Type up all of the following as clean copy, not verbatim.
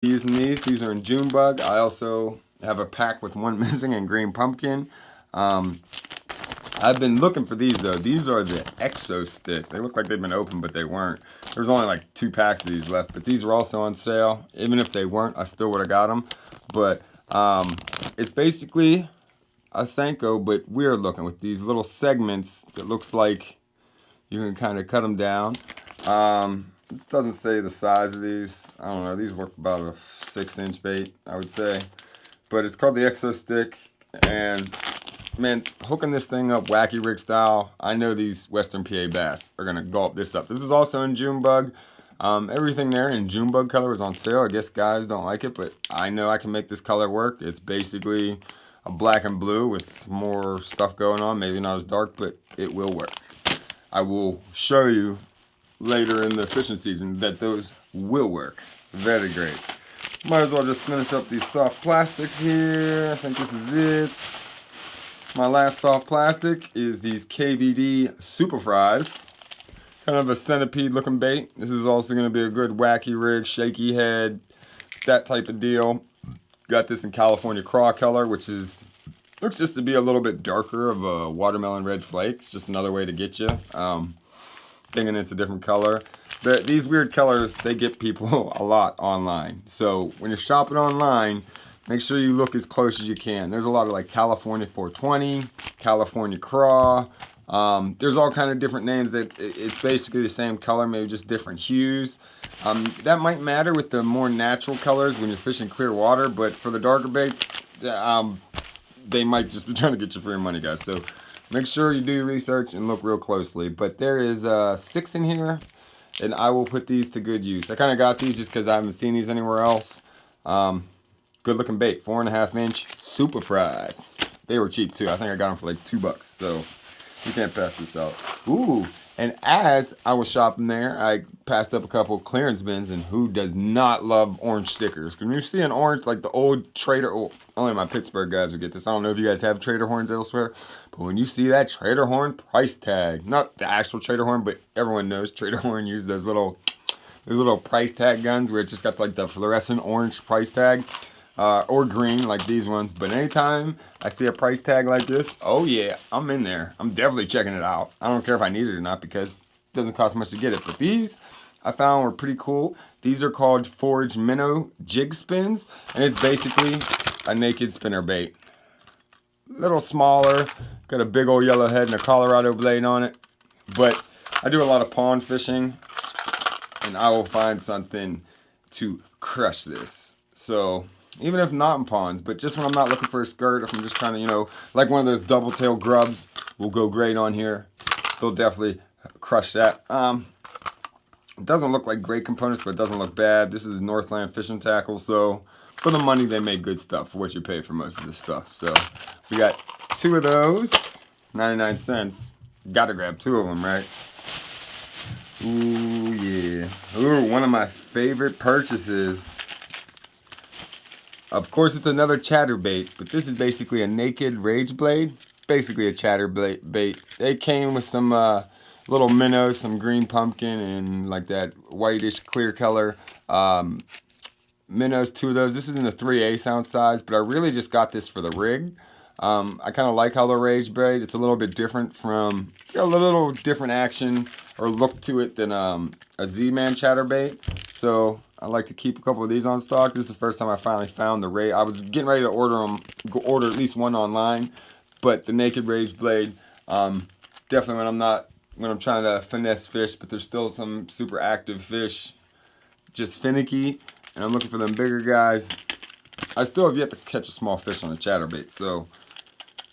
using these. These are in June bug. I also have a pack with one missing in green pumpkin. I've been looking for these though. These are the Exo Stick. They look like they've been opened, but they weren't. There's only like 2 packs of these left, but these were also on sale. Even if they weren't, I still would have got them. But it's basically a Senko, but weird looking with these little segments that looks like you can kind of cut them down. It doesn't say the size of these. I don't know. These look about a 6-inch bait, I would say. But it's called the Exo Stick, and man, hooking this thing up wacky rig style, I know these Western PA bass are gonna gulp this up. This is also in June bug. Everything there in June bug color is on sale. I guess guys don't like it, but I know I can make this color work. It's basically a black and blue with some more stuff going on. Maybe not as dark, but it will work. I will show you later in the fishing season that those will work. Very great. Might as well just finish up these soft plastics here. I think this is it. My last soft plastic is these KVD Super Fries. Kind of a centipede looking bait. This is also going to be a good wacky rig, shaky head, that type of deal. Got this in California Craw color, which is looks just to be a little bit darker of a watermelon red flake. It's just another way to get you. Thinking it's a different color. These weird colors, they get people a lot online. So when you're shopping online, make sure you look as close as you can. There's a lot of like California 420, California Craw. There's all kind of different names that it's basically the same color, maybe just different hues. That might matter with the more natural colors when you're fishing clear water, but for the darker baits, they might just be trying to get you for your money, guys. So make sure you do your research and look real closely. But there is 6 in here, and I will put these to good use. I kind of got these just because I haven't seen these anywhere else. Good looking bait, 4.5-inch Super Fries. They were cheap too. I think I got them for like $2, so you can't pass this out. Ooh, and as I was shopping there, I passed up a couple of clearance bins, and who does not love orange stickers? When you see an orange, like the old Trader, only my Pittsburgh guys would get this. I don't know if you guys have Trader horns elsewhere, but when you see that Trader horn price tag, not the actual Trader horn, but everyone knows Trader horn uses those little price tag guns where it's just got like the fluorescent orange price tag. Or green like these ones, but anytime I see a price tag like this, oh yeah, I'm in there. I'm definitely checking it out. I don't care if I need it or not because it doesn't cost much to get it, but these I found were pretty cool. These are called Forge Minnow Jig Spins, and it's basically a naked spinner bait. Little smaller, got a big old yellow head and a Colorado blade on it, but I do a lot of pond fishing, and I will find something to crush this. So even if not in ponds, but just when I'm not looking for a skirt, if I'm just trying to, you know, like one of those double tail grubs will go great on here. They'll definitely crush that. It doesn't look like great components, but it doesn't look bad. This is Northland Fishing Tackle, so for the money, they make good stuff for what you pay for most of this stuff. So we got 2 of those, 99 cents. Gotta grab 2 of them, right? Ooh, yeah. Ooh, one of my favorite purchases. Of course, it's another chatterbait, but this is basically a naked rage blade. Basically a chatterbait. They came with some little minnows, some green pumpkin, and like that whitish clear color. Minnows, 2 of those. This is in the 3/8 ounce size, but I really just got this for the rig. I kind of like how the rage bait. It's a little bit different from, it's got a little different action or look to it than a Z-Man chatterbait. So I like to keep a couple of these on stock. This is the first time I finally found the rage. I was getting ready to order at least one online, but the naked rage blade, definitely when I'm trying to finesse fish, but there's still some super active fish, just finicky, and I'm looking for them bigger guys. I still have yet to catch a small fish on a chatterbait, so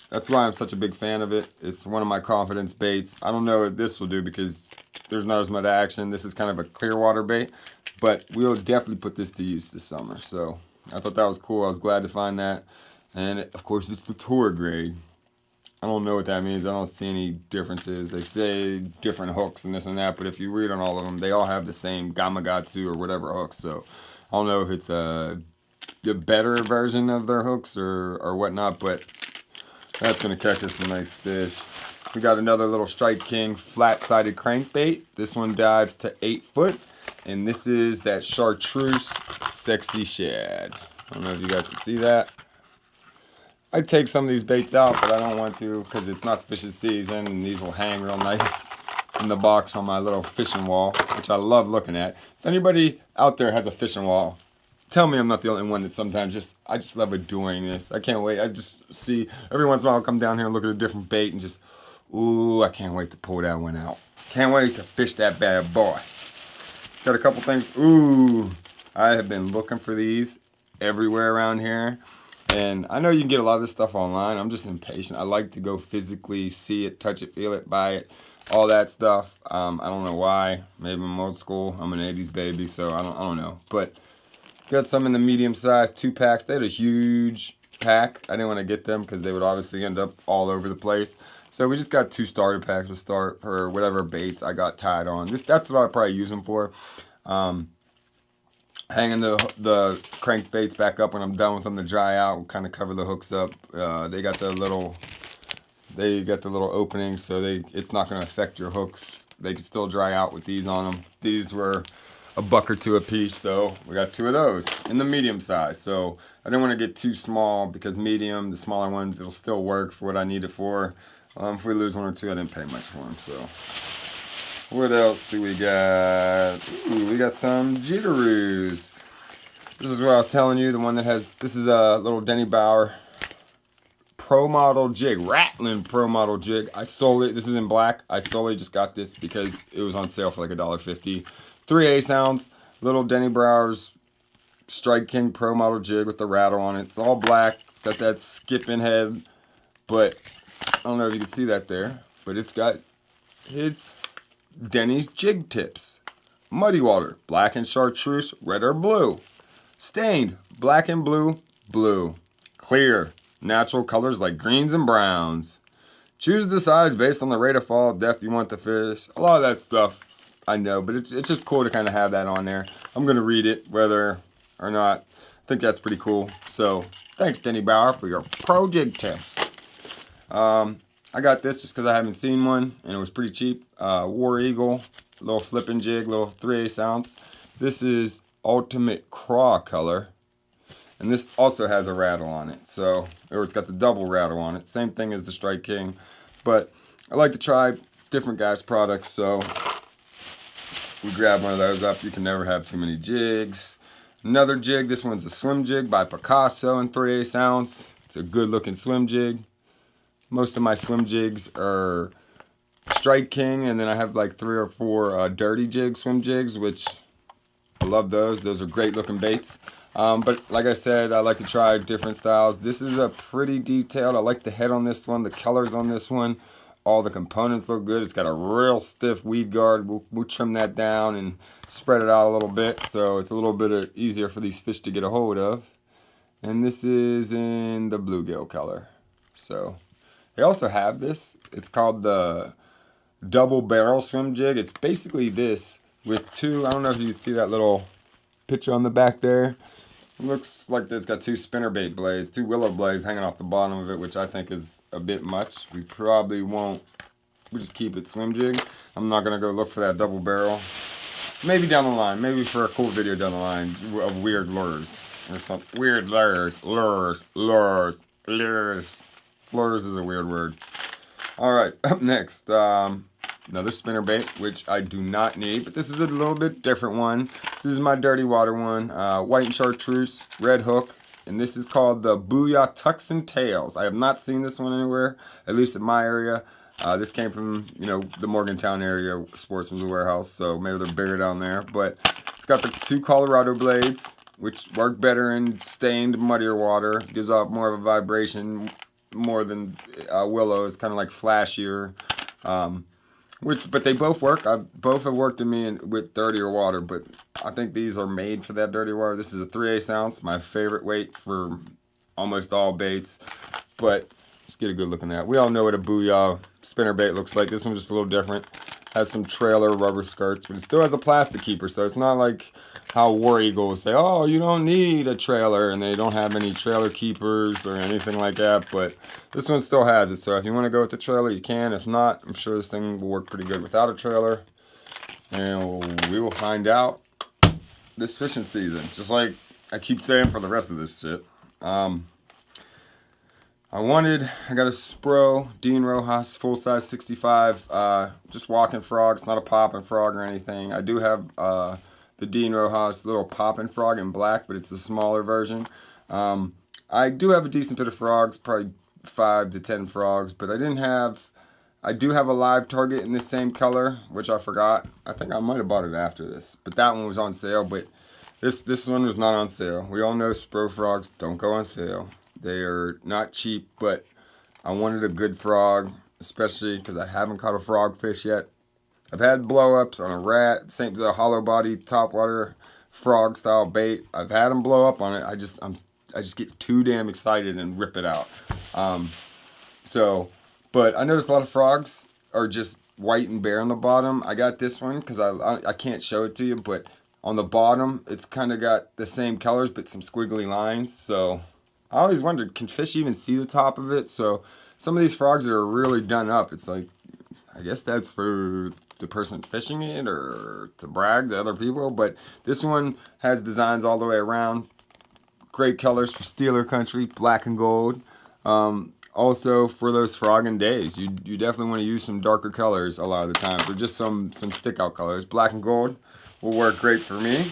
that's why I'm such a big fan of it. It's one of my confidence baits. I don't know what this will do because there's not as much action. This is kind of a clear water bait, but we'll definitely put this to use this summer. So I thought that was cool. I was glad to find that. And of course, it's the tour grade. I don't know what that means. I don't see any differences. They say different hooks and this and that, but if you read on all of them, they all have the same Gamakatsu or whatever hooks. So I don't know if it's the better version of their hooks or whatnot, but that's going to catch us some nice fish. We got another little Strike King flat-sided crankbait. This one dives to 8 foot, And this is that chartreuse sexy shad. I don't know if you guys can see that. I'd take some of these baits out, but I don't want to because it's not fishing season, and these will hang real nice in the box on my little fishing wall, which I love looking at. If anybody out there has a fishing wall, tell me I'm not the only one that sometimes I just love doing this. I can't wait. I just see every once in a while I'll come down here and look at a different bait and just, ooh, I can't wait to pull that one out. Can't wait to fish that bad boy. Got a couple things. Ooh, I have been looking for these everywhere around here. And I know you can get a lot of this stuff online. I'm just impatient. I like to go physically see it, touch it, feel it, buy it, all that stuff. I don't know why. Maybe I'm old school. I'm an 80s baby, so I don't know. But got some in the medium size, 2 packs. They had a huge pack. I didn't want to get them because they would obviously end up all over the place. So we just got 2 starter packs to start for whatever baits I got tied on. That's what I'll probably use them for. Hanging the crankbaits back up when I'm done with them to dry out. We'll kind of cover the hooks up. They got the little openings, so it's not going to affect your hooks. They can still dry out with these on them. These were $1 or $2 a piece, so we got 2 of those in the medium size. So I didn't want to get too small because medium, the smaller ones, it'll still work for what I need it for. If we lose 1 or 2, I didn't pay much for them. So what else do we got? Ooh, we got some jitteroos. This is what I was telling you, the one that has, this is a little Denny Bauer Pro Model jig, Rattling Pro Model jig. I sold it, this is in black. I solely just got this because it was on sale for like $1.50. 3/8 ounce, little Denny Bauer's Strike King Pro Model jig with the rattle on it. It's all black, it's got that skipping head, but I don't know if you can see that there, but it's got his Denny's jig tips. Muddy water, black and chartreuse, red or blue. Stained, black and blue, blue. Clear, natural colors like greens and browns. Choose the size based on the rate of fall depth you want to fish. A lot of that stuff I know, but it's just cool to kind of have that on there. I'm going to read it whether or not. I think that's pretty cool. So thanks, Denny Bauer, for your pro jig tips. I got this just because I haven't seen one and it was pretty cheap. War Eagle, little flipping jig, little 3/8 ounce. This is Ultimate Craw color, and this also has a rattle on it. So, or it's got the double rattle on it. Same thing as the Strike King, but I like to try different guys' products. So we grab one of those up. You can never have too many jigs. Another jig. This one's a swim jig by Picasso in 3/8 ounce. It's a good looking swim jig. Most of my swim jigs are Strike King, and then I have like 3 or 4 dirty jig swim jigs, which I love those. Those are great looking baits. But like I said, I like to try different styles. This is a pretty detailed. I like the head on this one, the colors on this one. All the components look good. It's got a real stiff weed guard. We'll trim that down and spread it out a little bit, so it's a little bit easier for these fish to get a hold of. And this is in the bluegill color. So they also have this. It's called the double barrel swim jig. It's basically this with 2, I don't know if you can see that little picture on the back there. It looks like it's got 2 spinnerbait blades, 2 willow blades hanging off the bottom of it, which I think is a bit much. We probably won't, we'll just keep it swim jig. I'm not gonna go look for that double barrel. Maybe down the line, maybe for a cool video down the line of weird lures or some weird lures. Lures is a weird word. Alright, up next, another spinnerbait, which I do not need, but this is a little bit different one. This is my dirty water one, white and chartreuse, red hook, and this is called the Booyah Tucks and Tails. I have not seen this one anywhere, at least in my area. This came from, the Morgantown area, Sportsman's Warehouse, so maybe they're bigger down there, but it's got the 2 Colorado blades, which work better in stained, muddier water. It gives off more of a vibration, more than willow. Is kind of like flashier, but they both work. Both have worked in me with dirtier water, but I think these are made for that dirty water. This is a 3/8 ounce, my favorite weight for almost all baits, but let's get a good look at that. We all know what a Booyah spinnerbait looks like. This one's just a little different. Has some trailer rubber skirts, but it still has a plastic keeper, so it's not like how War Eagle will say, oh, you don't need a trailer, and they don't have any trailer keepers or anything like that, but this one still has it. So if you want to go with the trailer, you can. If not, I'm sure this thing will work pretty good without a trailer, and we will find out this fishing season, just like I keep saying for the rest of this shit. I got a Spro Dean Rojas full size 65, just walking frog. It's not a popping frog or anything. I do have the Dean Rojas little popping frog in black, but it's a smaller version. I do have a decent bit of frogs, probably 5 to 10 frogs, but I do have a live target in this same color, which I forgot. I think I might have bought it after this, but that one was on sale, but this one was not on sale. We all know Spro frogs don't go on sale. They are not cheap, but I wanted a good frog, especially because I haven't caught a frog fish yet. I've had blow-ups on a rat, same to the hollow body topwater frog style bait. I've had them blow up on it. I just get too damn excited and rip it out. But I noticed a lot of frogs are just white and bare on the bottom. I got this one because I can't show it to you, but on the bottom it's kind of got the same colors but some squiggly lines. So I always wondered, can fish even see the top of it? So some of these frogs that are really done up, it's like, I guess that's for the person fishing it or to brag to other people. But this one has designs all the way around. Great colors for Steeler country, black and gold. Also for those frogging days, you definitely want to use some darker colors a lot of the time, or just some stick out colors. Black and gold will work great for me.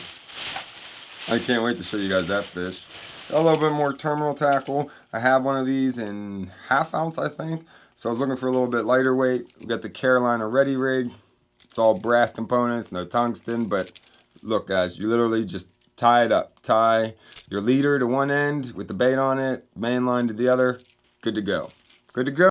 I can't wait to show you guys that fish. A little bit more terminal tackle. I have one of these in 1/2 ounce, I think. So I was looking for a little bit lighter weight. We got the Carolina Ready Rig. It's all brass components, no tungsten. But look, guys, you literally just tie it up. Tie your leader to one end with the bait on it, main line to the other. Good to go. Good to go.